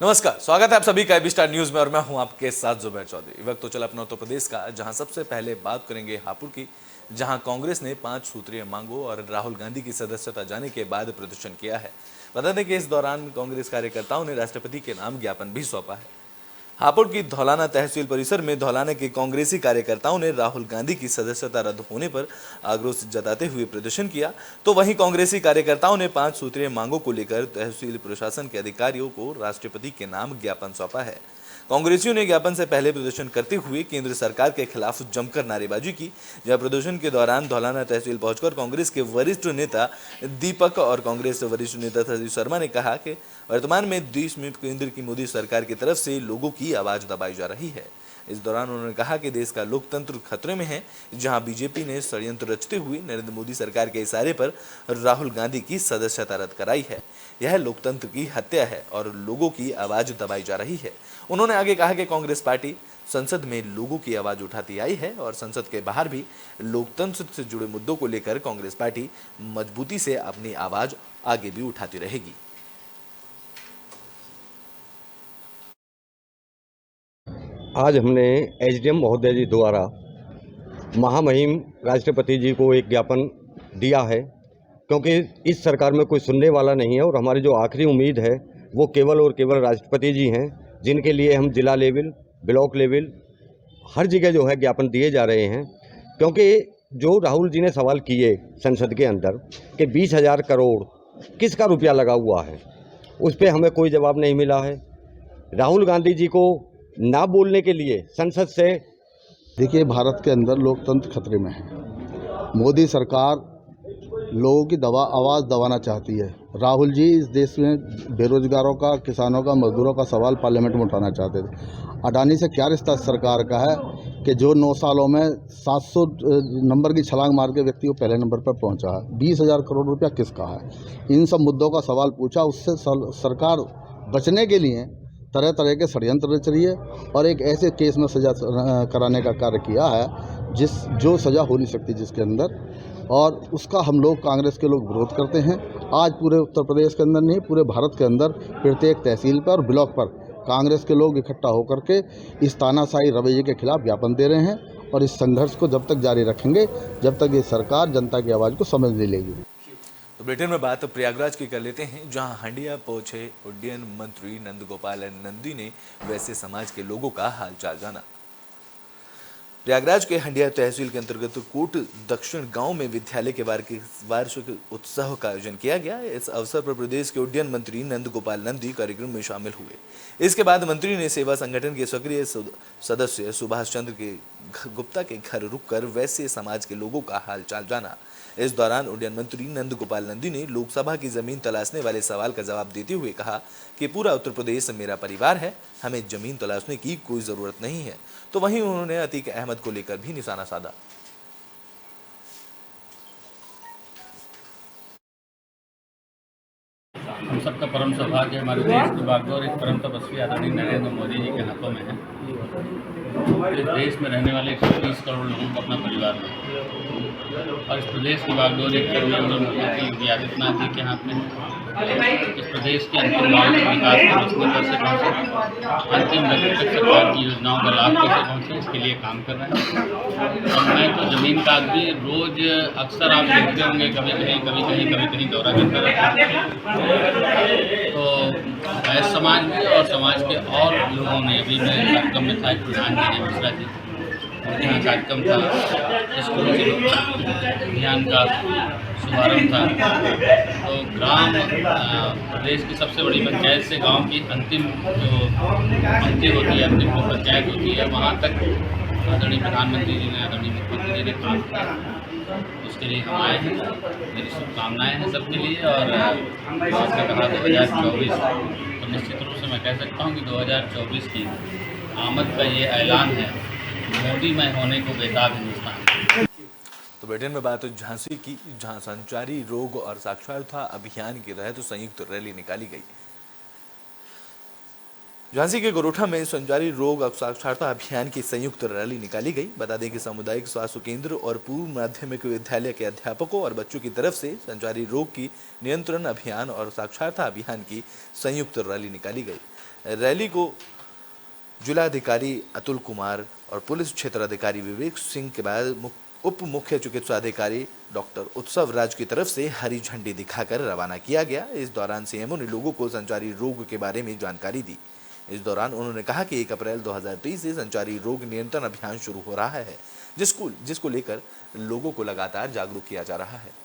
नमस्कार, स्वागत है आप सभी का एबी स्टार न्यूज में और मैं हूं आपके साथ जुबैर चौधरी। वक्त तो चला अपना उत्तर प्रदेश का, जहां सबसे पहले बात करेंगे हापुड़ की, जहां कांग्रेस ने 5 सूत्रीय मांगों और राहुल गांधी की सदस्यता जाने के बाद प्रदर्शन किया है। बता दें कि इस दौरान कांग्रेस कार्यकर्ताओं ने राष्ट्रपति के नाम ज्ञापन भी सौंपा है। हापुड़ की धौलाना तहसील परिसर में धौलाना के कांग्रेसी कार्यकर्ताओं ने राहुल गांधी की सदस्यता रद्द होने पर आक्रोश जताते हुए प्रदर्शन किया, तो वहीं कांग्रेसी कार्यकर्ताओं ने 5 सूत्रीय मांगों को लेकर तहसील प्रशासन के अधिकारियों को राष्ट्रपति के नाम ज्ञापन सौंपा है। कांग्रेसियों ने ज्ञापन से पहले प्रदर्शन करते हुए केंद्र सरकार के खिलाफ जमकर नारेबाजी की। जहां प्रदर्शन के दौरान धौलाना तहसील पहुंचकर कांग्रेस के वरिष्ठ नेता दीपक और कांग्रेस वरिष्ठ नेता संजीव शर्मा ने कहा कि वर्तमान में देश में केंद्र की मोदी सरकार की तरफ से लोगों की आवाज दबाई जा रही है। इस दौरान उन्होंने कहा कि देश का लोकतंत्र खतरे में है, जहां बीजेपी ने षड्यंत्र रचते हुए नरेंद्र मोदी सरकार के इशारे पर राहुल गांधी की सदस्यता रद्द कराई है। यह लोकतंत्र की हत्या है और लोगों की आवाज दबाई जा रही है। उन्होंने आगे कहा कि कांग्रेस पार्टी संसद में लोगों की आवाज उठाती आई है और संसद के बाहर भी लोकतंत्र से जुड़े मुद्दों को लेकर कांग्रेस पार्टी मजबूती से अपनी आवाज आगे भी उठाती रहेगी। आज हमने एसडीएम महोदय जी द्वारा महामहिम राष्ट्रपति जी को एक ज्ञापन दिया है, क्योंकि इस सरकार में कोई सुनने वाला नहीं है और हमारी जो आखिरी उम्मीद है वो केवल और केवल राष्ट्रपति जी हैं, जिनके लिए हम जिला लेवल, ब्लॉक लेवल, हर जगह जो है ज्ञापन दिए जा रहे हैं। क्योंकि जो राहुल जी ने सवाल किए संसद के अंदर कि 20,000 करोड़ किसका रुपया लगा हुआ है, उस पर हमें कोई जवाब नहीं मिला है। राहुल गांधी जी को ना बोलने के लिए संसद से देखिए, भारत के अंदर लोकतंत्र खतरे में है। मोदी सरकार लोगों की आवाज़ दबाना चाहती है। राहुल जी इस देश में बेरोजगारों का, किसानों का, मजदूरों का सवाल पार्लियामेंट में उठाना चाहते थे। अडानी से क्या रिश्ता सरकार का है कि जो 9 सालों में 700 नंबर की छलांग मार के व्यक्ति को पहले नंबर पर पहुंचा है। 20,000 करोड़ रुपया किसका है? इन सब मुद्दों का सवाल पूछा। उससे सरकार बचने के लिए तरह तरह के षड्यंत्र रच रही है और एक ऐसे केस में सजा कराने का कार्य किया है जो सजा हो नहीं सकती जिसके अंदर, और उसका हम लोग कांग्रेस के लोग विरोध करते हैं। आज पूरे उत्तर प्रदेश के अंदर नहीं, पूरे भारत के अंदर प्रत्येक तहसील पर और ब्लॉक पर कांग्रेस के लोग इकट्ठा होकर के इस तानाशाही रवैये के खिलाफ ज्ञापन दे रहे हैं और इस संघर्ष को जब तक जारी रखेंगे जब तक ये सरकार जनता की आवाज़ को समझ नहीं लेगी। तो ब्रिटेन में बात प्रयागराज की कर लेते हैं, जहां हंडिया पहुंचे उड्डयन मंत्री नंदगोपाल नंदी ने वैसे समाज के लोगों का हालचाल जाना। प्रयागराज के हंडिया तहसील के अंतर्गत कोट दक्षिण गांव में विद्यालय के वार्षिक उत्सव का आयोजन किया गया। इस अवसर पर प्रदेश के उड्डयन मंत्री नंदगोपाल नंदी कार्यक्रम में शामिल हुए। इसके बाद मंत्री ने सेवा संगठन के सक्रिय सदस्य सुभाष चंद्र गुप्ता के घर रुककर वैसे समाज के लोगों का हालचाल जाना। इस दौरान उड्डयन मंत्री नंदगोपाल नंदी ने लोकसभा की जमीन तलाशने वाले सवाल का जवाब देते हुए कहा कि पूरा उत्तर प्रदेश मेरा परिवार है, हमें जमीन तलाशने की कोई जरूरत नहीं है। तो वहीं उन्होंने अतीक अहमद को लेकर भी निशाना साधा। हम सबका परम सौभाग्य हमारे देश की बागडोर एक परम तपस्वी आदरणीय नरेंद्र मोदी जी के हाथों में है। इस देश में रहने वाले 130 करोड़ लोगों का अपना परिवार है और इस प्रदेश की बागडोर एक करोड़ मुख्यमंत्री योगी आदित्यनाथ जी के हाथ में है। इस प्रदेश के अंतिम गाँव के विकास को रोशनी कैसे पहुँचे, अंतिम व्यक्ति तक सरकार की योजनाओं का लाभ कैसे पहुँचे, इसके लिए काम कर रहे हैं। और मैं तो जमीन का आदमी रोज अक्सर आप देखते होंगे कभी कहीं दौरा करता रहता है। तो इस समाज में और समाज के और लोगों ने अभी मैं कार्यक्रम में था, प्रधान जी ने मिश्रा जी यहाँ कार्यक्रम था, स्कूल के अभियान का शुभारंभ था। तो ग्राम प्रदेश की सबसे बड़ी पंचायत से गांव की अंतिम जो पंक्ति होती है, अंतिम जो पंचायत होती है, वहाँ तक आदरणीय प्रधानमंत्री जी ने, आदरणीय मुख्यमंत्री जी ने काम किया। उसके लिए हम आए हैं, मेरी शुभकामनाएँ हैं सबके लिए। और आपने कहा 2024, तो निश्चित रूप से मैं कह सकता हूँ कि 2024 की आमद का ये ऐलान है, मोदीमय होने को बेताब हिंदुस्तान। तो ब्रिटेन में बात झांसी की, जहां संचारी रोग और साक्षरता अभियान के तहत संयुक्त रैली निकाली गई। झांसी के गोरोठा में संचारी रोग और साक्षरता अभियान की संयुक्त रैली निकाली गई। बता दें कि सामुदायिक स्वास्थ्य केंद्र और पूर्व माध्यमिक विद्यालय के अध्यापकों और बच्चों की तरफ से संचारी रोग की नियंत्रण अभियान और साक्षरता अभियान की संयुक्त रैली निकाली गई। रैली को जिलाधिकारी अतुल कुमार और पुलिस क्षेत्राधिकारी विवेक सिंह के बाद उप मुख्य चिकित्सा अधिकारी डॉक्टर उत्सव राज की तरफ से हरी झंडी दिखाकर रवाना किया गया। इस दौरान सीएमओ ने लोगों को संचारी रोग के बारे में जानकारी दी। इस दौरान उन्होंने कहा कि 1 अप्रैल 2023 से संचारी रोग नियंत्रण अभियान शुरू हो रहा है, जिसको लेकर लोगों को लगातार जागरूक किया जा रहा है।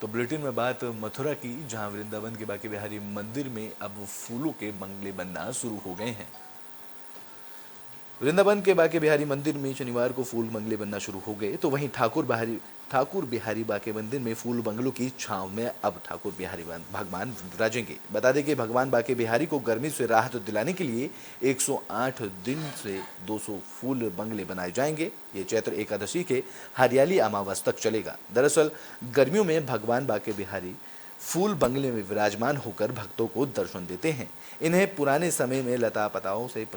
तो बुलेटिन में बात मथुरा की, जहां वृंदावन के बांके बिहारी मंदिर में अब फूलों के बंगले बनना शुरू हो गए हैं। वृंदावन के बांके बिहारी मंदिर में शनिवार को फूल बंगले बनना शुरू हो गए, तो वहीं ठाकुर बिहारी बांके मंदिर में फूल बंगलों की छांव में अब ठाकुर बिहारी भगवान विराजेंगे। बता दें कि भगवान बांके बिहारी को गर्मी से राहत दिलाने के लिए 108 दिन से 200 फूल बंगले बनाए जाएंगे। ये चैत्र एकादशी के हरियाली अमावस तक चलेगा। दरअसल गर्मियों में भगवान बांके बिहारी फूल बंगले में विराजमान होकर भक्तों को दर्शन देते हैं। इन्हें पुराने समय में लता पताओं से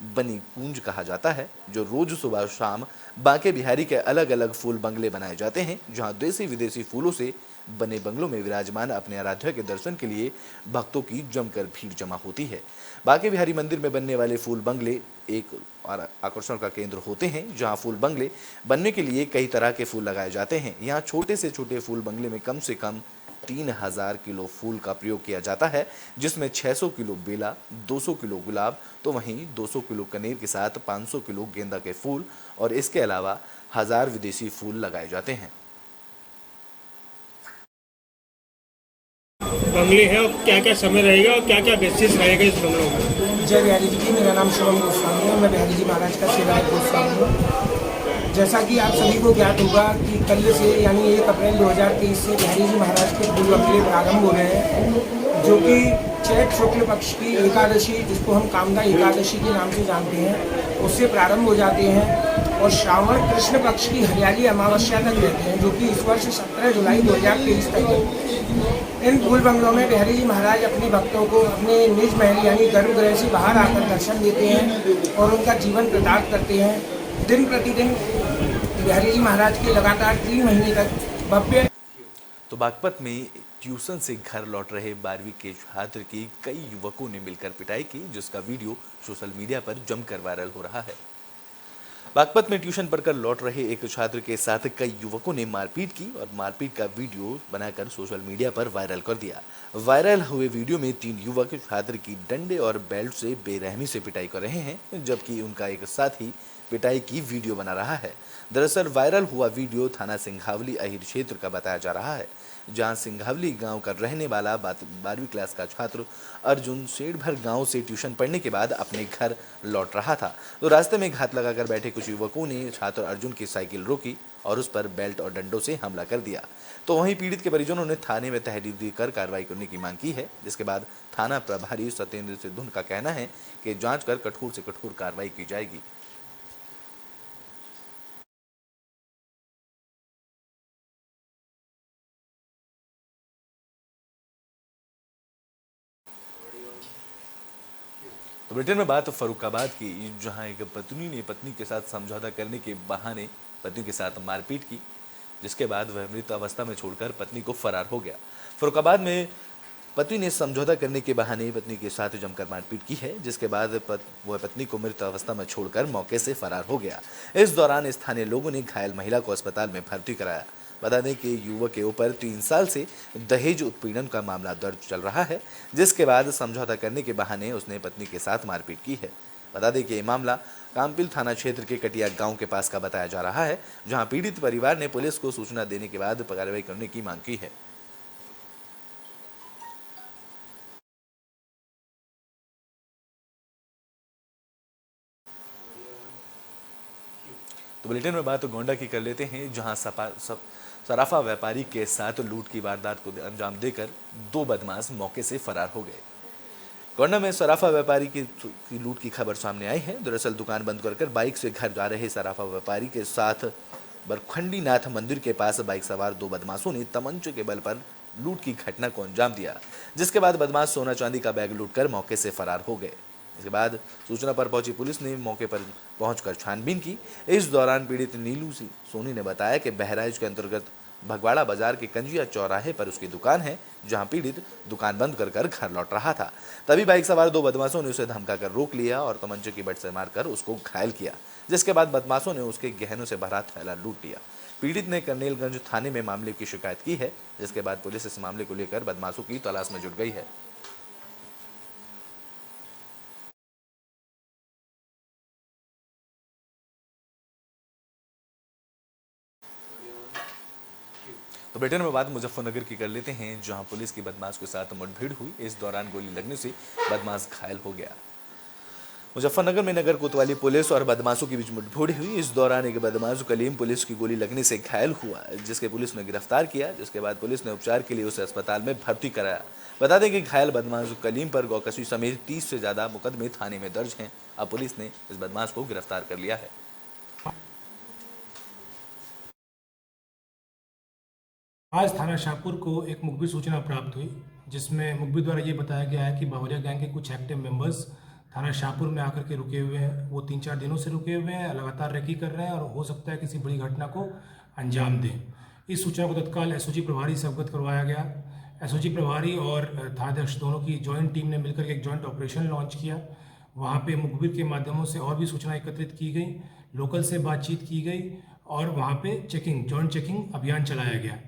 बनी कूंज कहा जाता है, जो रोज सुबह शाम बांके बिहारी के अलग अलग फूल बंगले बनाए जाते हैं, जहां देसी विदेशी फूलों से बने बंगलों में विराजमान अपने आराध्य के दर्शन के लिए भक्तों की जमकर भीड़ जमा होती है। बांके बिहारी मंदिर में बनने वाले फूल बंगले एक आकर्षण का केंद्र होते हैं, जहां फूल बंगले बनने के लिए कई तरह के फूल लगाए जाते हैं। यहाँ छोटे से छोटे फूल बंगले में कम से कम 3000 किलो फूल का प्रयोग किया जाता है, जिसमें 600 किलो बेला, 200 किलो गुलाब, तो वहीं 200 किलो कनेर के साथ 500 किलो गेंदा के फूल और इसके अलावा 1000 विदेशी फूल लगाए जाते हैं। बंगले है और क्या क्या समय रहेगा और क्या क्या बेसिस रहेगा इस बंगलों में? जय बिहारी जी, मेरा नाम शिवम गोस्वामी है। मैं बिहारी जी महाराज का सेवायत गोस्वामी हूँ। जैसा कि आप सभी को ज्ञात होगा कि कल से यानी 1 अप्रैल 2023 से बिहारी जी महाराज के फूल बंगले प्रारंभ हो रहे हैं, जो कि चैत्र शुक्ल पक्ष की एकादशी, जिसको हम कामदा एकादशी के नाम से जानते हैं, उससे प्रारंभ हो जाते हैं और श्रावण कृष्ण पक्ष की हरियाली अमावस्या तक रहते हैं, जो कि इस वर्ष 17 जुलाई 2023 तक है। इन फूल बंगलों में बिहारी जी महाराज अपने भक्तों को अपने निज महल यानी गर्भगृह से बाहर आकर दर्शन देते हैं और उनका जीवन प्रदान करते हैं। दिन प्रतिदिन बिहारी जी महाराज के लगातार 3 महीने तक भव्य। तो बागपत में ट्यूशन से घर लौट रहे 12वीं के छात्र की कई युवकों ने मिलकर पिटाई की, जिसका वीडियो सोशल मीडिया पर जमकर वायरल हो रहा है। बागपत में ट्यूशन पढ़कर लौट रहे एक छात्र के साथ कई युवकों ने मारपीट की और मारपीट का वीडियो बनाकर सोशल मीडिया पर वायरल कर दिया। वायरल हुए वीडियो में 3 युवक छात्र की डंडे और बेल्ट से बेरहमी से पिटाई कर रहे हैं, जबकि उनका एक साथी पिटाई की वीडियो बना रहा है। दरअसल वायरल हुआ वीडियो थाना सिंघावली अहिर क्षेत्र का बताया जा रहा है, जहां सिंघावली गांव का रहने वाला 12वीं क्लास का छात्र अर्जुन शेरभर गांव से ट्यूशन पढ़ने के बाद अपने घर लौट रहा था। तो रास्ते में घात लगाकर बैठे कुछ युवकों ने छात्र अर्जुन की साइकिल रोकी और उस पर बेल्ट और डंडों से हमला कर दिया। तो वहीं पीड़ित के परिजनों ने थाने में तहरीर देकर कार्रवाई करने की मांग की है, जिसके बाद थाना प्रभारी सत्येंद्र सिद्धू का कहना है कि जांच कर कठोर से कठोर कार्रवाई की जाएगी। तो ब्रिटेन में बात फरुखाबाद की, जहां एक पत्नी ने पत्नी के साथ समझौता करने के बहाने पत्नी के साथ मारपीट की, जिसके बाद वह मृत अवस्था में छोड़कर पत्नी को फरार हो गया। फरुखाबाद में पति ने समझौता करने के बहाने पत्नी के साथ जमकर मारपीट की है, जिसके बाद वह पत्नी को मृत अवस्था में छोड़कर मौके से फरार हो गया। इस दौरान स्थानीय लोगों ने घायल महिला को अस्पताल में भर्ती कराया। बता दें कि युवक के ऊपर 3 साल से दहेज उत्पीड़न का मामला दर्ज चल रहा है, जिसके बाद समझौता करने के बहाने उसने पत्नी के साथ मारपीट की है। बता दें कि ये मामला कामपिल थाना क्षेत्र के कटिया गांव के पास का बताया जा रहा है, जहां पीड़ित परिवार ने पुलिस को सूचना देने के बाद कार्रवाई करने की मांग की है। तो बुलेटिन में बात गोंडा की कर लेते हैं, जहां सराफा व्यापारी के साथ लूट की वारदात को अंजाम देकर 2 बदमाश मौके से फरार हो गए। गोंडा में सराफा व्यापारी की लूट की खबर सामने आई है। दरअसल दुकान बंद कर बाइक से घर जा रहे सराफा व्यापारी के साथ बरखंडी नाथ मंदिर के पास बाइक सवार 2 बदमाशों ने तमंचे के बल पर लूट की घटना को अंजाम दिया, जिसके बाद बदमाश सोना चांदी का बैग लूटकर मौके से फरार हो गए। इसके बाद सूचना पर पहुंची पुलिस ने मौके पर पहुंचकर छानबीन की। इस दौरान पीड़ित नीलू सोनी ने बताया कि बहराइच के अंतर्गत भगवाड़ा बाजार के कंजिया चौराहे पर उसकी दुकान है, जहां पीड़ित दुकान बंद कर घर लौट रहा था। तभी बाइक सवार 2 बदमाशों ने उसे धमकाकर रोक लिया और तमंचे की बट से मारकर उसको घायल किया, जिसके बाद बदमाशों ने उसके गहनों से भरा थैला लूट लिया। पीड़ित ने करनेलगंज थाने में मामले की शिकायत की है, जिसके बाद पुलिस इस मामले को लेकर बदमाशों की तलाश में जुट गई है। तो ब्रिटेन में बात मुजफ्फरनगर की कर लेते हैं, जहां पुलिस की बदमाश के साथ मुठभेड़ हुई। इस दौरान गोली लगने से बदमाश घायल हो गया। मुजफ्फरनगर में नगर कोतवाली पुलिस और बदमाशों के बीच मुठभेड़ हुई। इस दौरान एक बदमाश कलीम पुलिस की गोली लगने से घायल हुआ, जिसके पुलिस ने गिरफ्तार किया, जिसके बाद पुलिस ने उपचार के लिए उसे अस्पताल में भर्ती कराया। बता दें कि घायल बदमाश कलीम पर गौकशी समेत 30 से ज्यादा मुकदमे थाने में दर्ज हैं। अब पुलिस ने इस बदमाश को गिरफ्तार कर लिया है। आज थाना शाहपुर को एक मुखबिर सूचना प्राप्त हुई, जिसमें मुखबिर द्वारा ये बताया गया है कि बाहुरिया गैंग के कुछ एक्टिव मेंबर्स थाना शाहपुर में आकर के रुके हुए हैं। वो 3-4 दिनों से रुके हुए हैं, लगातार रेकी कर रहे हैं और हो सकता है किसी बड़ी घटना को अंजाम दें। इस सूचना को तत्काल एसओजी प्रभारी से अवगत करवाया गया। एसओजी प्रभारी और थानाध्यक्ष दोनों की जॉइंट टीम ने मिलकर एक जॉइंट ऑपरेशन लॉन्च किया। वहाँ पे मुखबिर के माध्यमों से और भी सूचना एकत्रित की गई, लोकल से बातचीत की गई और वहाँ पे जॉइंट चेकिंग अभियान चलाया गया।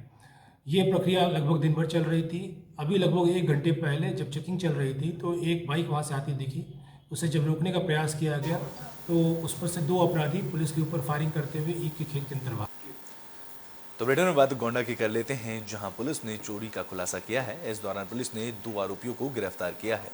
ये प्रक्रिया लगभग दिन भर चल रही थी। अभी लगभग 1 घंटे पहले जब चेकिंग चल रही थी तो एक बाइक वहाँ से आती दिखी। उसे जब रोकने का प्रयास किया गया तो उस पर से 2 अपराधी पुलिस के ऊपर फायरिंग करते हुए ईंट के खेत के अंदर भाग। तो ब्रिटेन में बात गोंडा की कर लेते हैं, जहां पुलिस ने चोरी का खुलासा किया है। इस दौरान पुलिस ने 2 आरोपियों को गिरफ्तार किया है।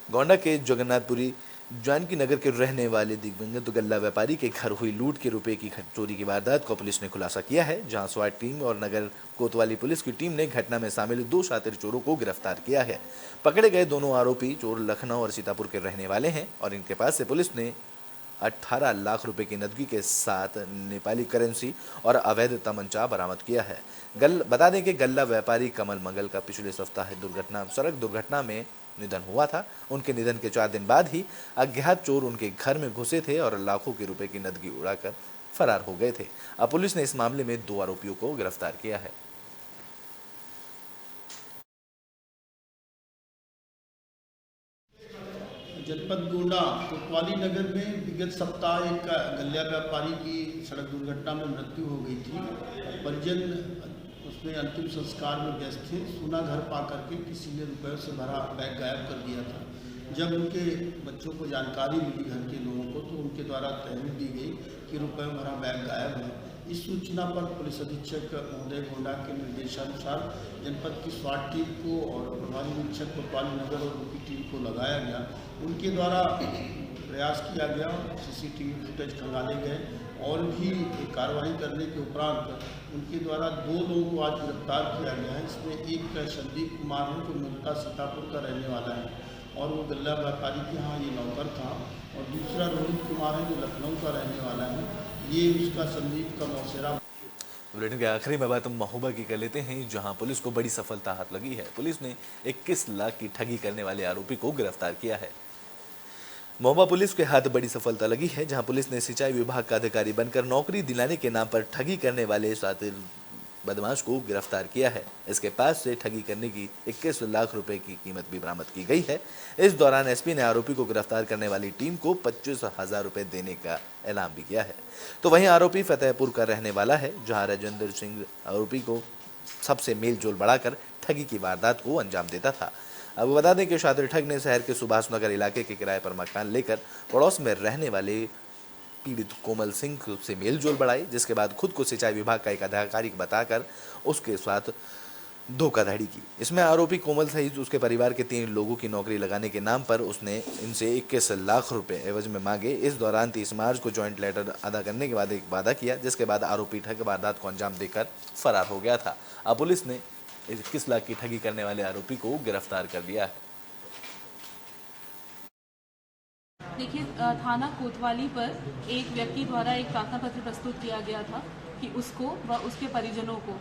गोंडा के जगन्नाथपुरी जानकी नगर के रहने वाले दिग्विजय गल्ला व्यापारी के घर हुई लूट के रुपए की चोरी की वारदात को पुलिस ने खुलासा किया है, जहां स्वाट टीम और नगर कोतवाली पुलिस की टीम ने घटना में शामिल 2 शातिर चोरों को गिरफ्तार किया है। पकड़े गए दोनों आरोपी चोर लखनऊ और सीतापुर के रहने वाले हैं और इनके पास से पुलिस ने 18 लाख रुपए की नकदी के साथ नेपाली करेंसी और अवैध तमंचा बरामद किया है। बता दें कि गल्ला व्यापारी कमल मंगल का पिछले सप्ताह सड़क दुर्घटना में निधन हुआ था। उनके निधन के 4 दिन बाद ही अज्ञात चोर उनके घर में घुसे थे और लाखों के रुपए की नकदी उड़ाकर फरार हो गए थे। अब पुलिस ने इस मामले में 2 आरोपियों को गिरफ्तार किया है। जनपद गोंडा कोतवाली नगर में विगत सप्ताह एक गल्ला व्यापारी की सड़क दुर्घटना में मृत्यु हो गई थी। परिजन उसमें अंतिम संस्कार में व्यस्त थे। सोना घर पा करके किसी ने रुपयों से भरा बैग गायब कर दिया था। जब उनके बच्चों को जानकारी मिली घर के लोगों को, तो उनके द्वारा तहरीर दी गई कि रुपयों भरा बैग गायब है। इस सूचना पर पुलिस अधीक्षक महोदय गोंडा के निर्देशानुसार जनपद की स्वाट टीम को और प्रभारी निरीक्षक कोतवाली नगर और उनकी टीम को लगाया गया। उनके द्वारा प्रयास किया गया, सीसीटीवी फुटेज खंगाले गए और भी कार्रवाई करने के उपरांत उनके द्वारा 2 लोगों को आज गिरफ्तार किया गया है। इसमें एक संदीप कुमार है जो मूलतः सीतापुर का रहने वाला है और वो गल्ला व्यापारी के यहाँ ये नौकर था, और दूसरा रोहित कुमार है जो लखनऊ का रहने वाला है। ये उसका संदीप का मौसेरा। बुलेटिन के आखिरी में बात हम महोबा की कर लेते हैं, जहां पुलिस को बड़ी सफलता हाथ लगी है। पुलिस ने 21 लाख की ठगी करने वाले आरोपी को गिरफ्तार किया है। महोबा पुलिस के हाथ बड़ी सफलता लगी है, जहां पुलिस ने सिंचाई विभाग का अधिकारी बनकर नौकरी दिलाने के नाम पर ठगी करने वाले शातिर बदमाश को गिरफ्तार किया है। इसके पास से ठगी करने की 21 लाख रुपए की कीमत भी बरामद की गई है। इस दौरान एसपी ने आरोपी को गिरफ्तार करने वाली टीम को 25,000 रुपए देने का ऐलान भी किया है। तो वहीं आरोपी फतेहपुर का रहने वाला है, जहां राजेंद्र सिंह आरोपी को सबसे मेल जोल बढ़ाकर ठगी की वारदात को अंजाम देता था। अब बता दें कि शातिर ठग ने शहर के सुभाष नगर इलाके के किराए पर मकान लेकर पड़ोस में रहने वाले पीड़ित कोमल सिंह से मेलजोल बढ़ाई, जिसके बाद खुद को सिंचाई विभाग का एक अधिकारी बताकर उसके साथ धोखाधड़ी की। इसमें आरोपी कोमल सहित उसके परिवार के 3 लोगों की नौकरी लगाने के नाम पर उसने इनसे 21 लाख रुपए एवज में मांगे। इस दौरान 30 मार्च को जॉइंट लेटर अदा करने के बाद एक वादा किया, जिसके बाद आरोपी ठग वारदात को अंजाम देकर फरार हो गया था। अब पुलिस ने 21 लाख की ठगी करने वाले आरोपी को गिरफ्तार कर लिया है। देखिए, थाना कोतवाली पर एक व्यक्ति द्वारा एक प्रार्थना पत्र प्रस्तुत किया गया था कि उसको व उसके परिजनों को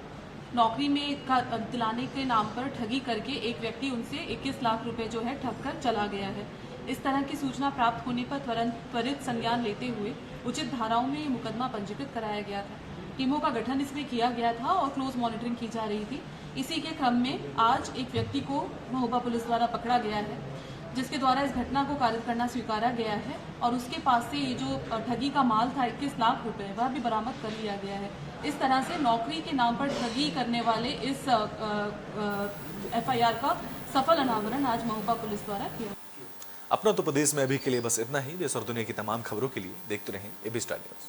नौकरी में दिलाने के नाम पर ठगी करके एक व्यक्ति उनसे 21 लाख रुपए जो है ठग कर चला गया है। इस तरह की सूचना प्राप्त होने पर त्वरित संज्ञान लेते हुए उचित धाराओं में ये मुकदमा पंजीकृत कराया गया था। टीमों का गठन इसमें किया गया था और क्लोज मॉनिटरिंग की जा रही थी। इसी के क्रम में आज एक व्यक्ति को महोबा पुलिस द्वारा पकड़ा गया है, जिसके द्वारा इस घटना को कारित करना स्वीकारा गया है और उसके पास से ये जो ठगी का माल था 21 लाख रुपए, वह भी बरामद कर लिया गया है। इस तरह से नौकरी के नाम पर ठगी करने वाले इस FIR का सफल अनावरण आज महोबा पुलिस द्वारा किया। अपना उत्तर प्रदेश में अभी के लिए बस इतना ही। देश और दुनिया की तमाम खबरों के लिए देखते रहें एबी स्टार न्यूज।